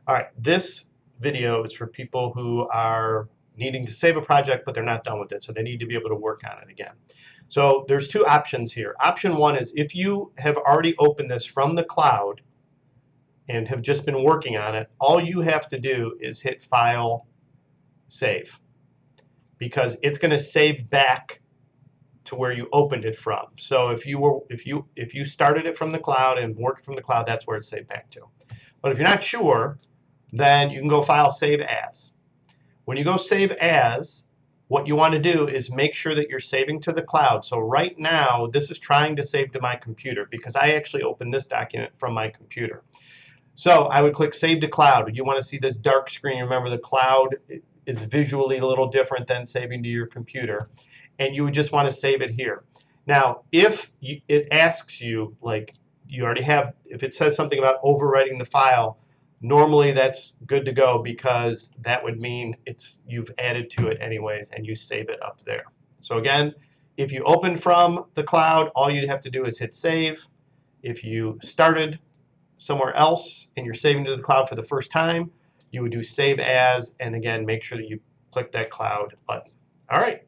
All right, this video is for people who are needing to save a project, but they're not done with it, so they need to be able to work on it again. So there's two options here. Option one is if you have already opened this from the cloud and have just been working on it, all you have to do is hit File, Save, because it's going to save back to where you opened it from. So if you started it from the cloud and worked from the cloud, that's where it's saved back to. But if you're not sure, then you can go File, Save As. When you go Save As, what you want to do is make sure that you're saving to the cloud. So right now, this is trying to save to my computer because I actually opened this document from my computer. So I would click Save to Cloud. You want to see this dark screen. Remember, the cloud is visually a little different than saving to your computer. And you would just want to save it here. Now, if it asks you, like you already have, if it says something about overwriting the file, normally that's good to go because that would mean you've added to it anyways and you save it up there. So again, if you open from the cloud, all you'd have to do is hit Save. If you started somewhere else and you're saving to the cloud for the first time, you would do Save As, and again, make sure that you click that cloud button. All right.